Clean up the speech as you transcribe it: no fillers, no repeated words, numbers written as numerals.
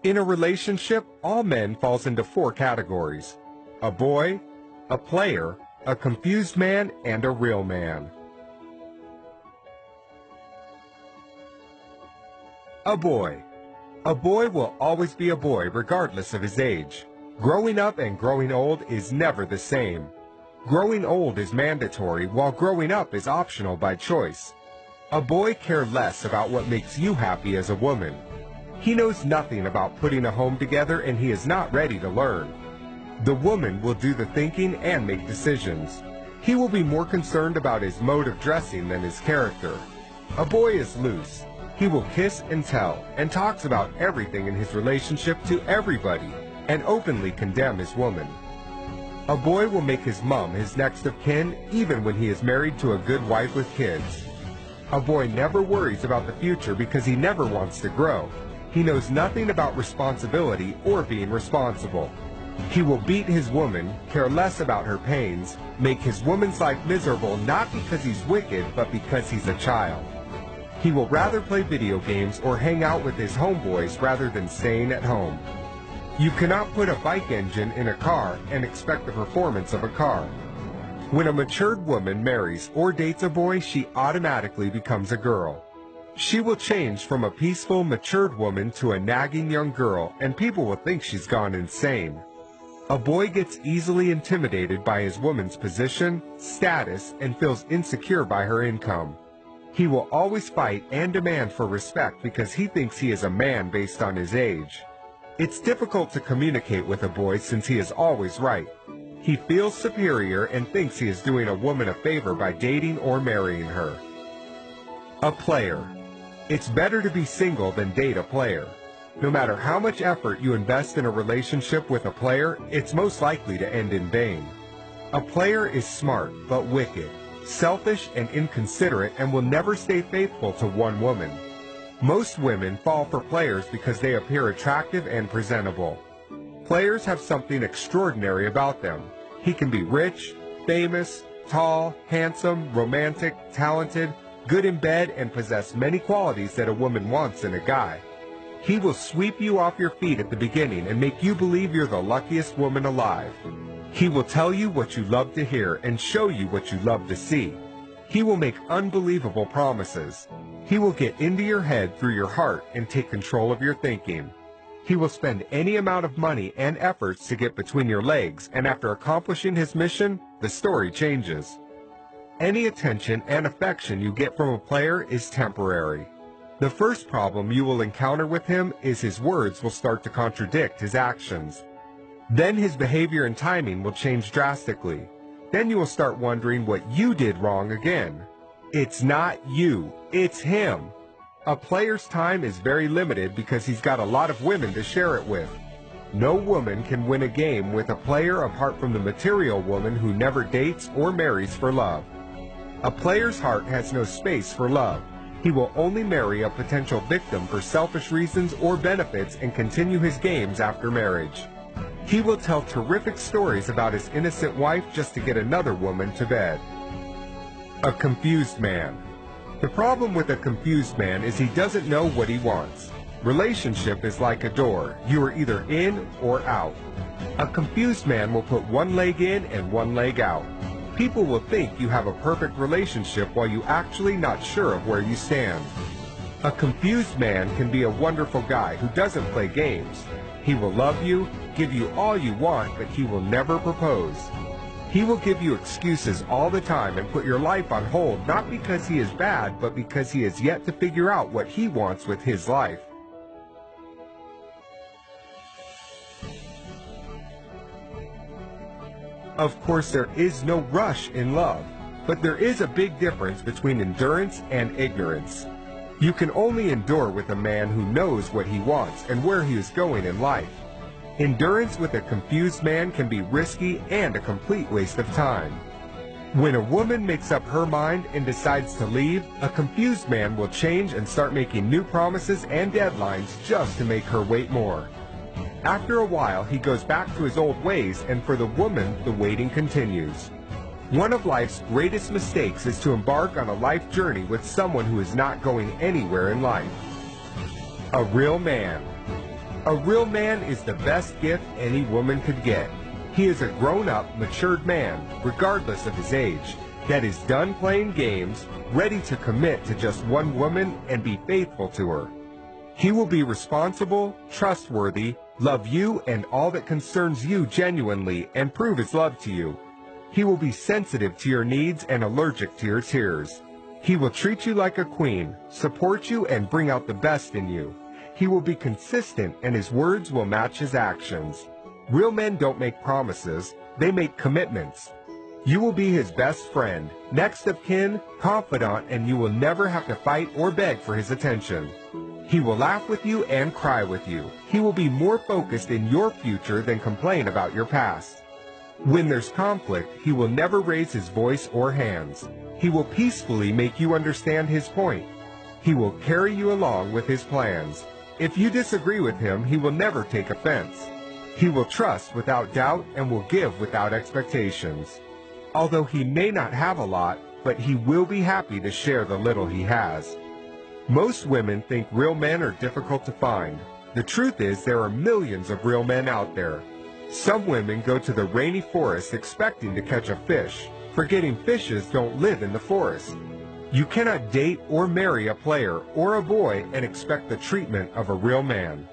In a relationship, all men falls into four categories: a boy, a player, a confused man, and a real man. A boy. A boy will always be a boy regardless of his age. Growing up and growing old is never the same. Growing old is mandatory, while growing up is optional by choice. A boy cares less about what makes you happy as a woman. He knows nothing about putting a home together, and he is not ready to learn. The woman will do the thinking and make decisions. He will be more concerned about his mode of dressing than his character. A boy is loose. He will kiss and tell, and talks about everything in his relationship to everybody, and openly condemn his woman. A boy will make his mom his next of kin, even when he is married to a good wife with kids. A boy never worries about the future because he never wants to grow. He knows nothing about responsibility or being responsible. He will beat his woman, care less about her pains, make his woman's life miserable not because he's wicked, but because he's a child. He will rather play video games or hang out with his homeboys rather than staying at home. You cannot put a bike engine in a car and expect the performance of a car. When a matured woman marries or dates a boy, she automatically becomes a girl. She will change from a peaceful, matured woman to a nagging young girl, and people will think she's gone insane. A boy gets easily intimidated by his woman's position, status, and feels insecure by her income. He will always fight and demand for respect because he thinks he is a man based on his age. It's difficult to communicate with a boy since he is always right. He feels superior and thinks he is doing a woman a favor by dating or marrying her. A player. It's better to be single than date a player. No matter how much effort you invest in a relationship with a player, it's most likely to end in vain. A player is smart but wicked, selfish and inconsiderate, and will never stay faithful to one woman. Most women fall for players because they appear attractive and presentable. Players have something extraordinary about them. He can be rich, famous, tall, handsome, romantic, talented, good in bed, and possess many qualities that a woman wants in a guy. He will sweep you off your feet at the beginning and make you believe you're the luckiest woman alive. He will tell you what you love to hear and show you what you love to see. He will make unbelievable promises. He will get into your head through your heart and take control of your thinking. He will spend any amount of money and efforts to get between your legs, and after accomplishing his mission, the story changes. Any attention and affection you get from a player is temporary. The first problem you will encounter with him is his words will start to contradict his actions. Then his behavior and timing will change drastically. Then you will start wondering what you did wrong again. It's not you, it's him. A player's time is very limited because he's got a lot of women to share it with. No woman can win a game with a player apart from the material woman who never dates or marries for love. A player's heart has no space for love. He will only marry a potential victim for selfish reasons or benefits and continue his games after marriage. He will tell terrific stories about his innocent wife just to get another woman to bed. A confused man. The problem with a confused man is he doesn't know what he wants. Relationship is like a door. You are either in or out. A confused man will put one leg in and one leg out. People will think you have a perfect relationship while you actually not sure of where you stand. A confused man can be a wonderful guy who doesn't play games. He will love you, give you all you want, but he will never propose. He will give you excuses all the time and put your life on hold, not because he is bad, but because he has yet to figure out what he wants with his life. Of course, there is no rush in love, but there is a big difference between endurance and ignorance. You can only endure with a man who knows what he wants and where he is going in life. Endurance with a confused man can be risky and a complete waste of time. When a woman makes up her mind and decides to leave, a confused man will change and start making new promises and deadlines just to make her wait more. After a while, he goes back to his old ways, and for the woman, the waiting continues. One of life's greatest mistakes is to embark on a life journey with someone who is not going anywhere in life. A real man. A real man is the best gift any woman could get. He is a grown-up, matured man, regardless of his age, that is done playing games, ready to commit to just one woman and be faithful to her. He will be responsible, trustworthy, love you and all that concerns you genuinely, and prove his love to you. He will be sensitive to your needs and allergic to your tears. He will treat you like a queen, support you, and bring out the best in you. He will be consistent, and his words will match his actions. Real men don't make promises, they make commitments. You will be his best friend, next of kin, confidant, and you will never have to fight or beg for his attention. He will laugh with you and cry with you. He will be more focused in your future than complain about your past. When there's conflict, he will never raise his voice or hands. He will peacefully make you understand his point. He will carry you along with his plans. If you disagree with him, he will never take offense. He will trust without doubt and will give without expectations. Although he may not have a lot, but he will be happy to share the little he has. Most women think real men are difficult to find. The truth is there are millions of real men out there. Some women go to the rainy forest expecting to catch a fish, forgetting fishes don't live in the forest. You cannot date or marry a player or a boy and expect the treatment of a real man.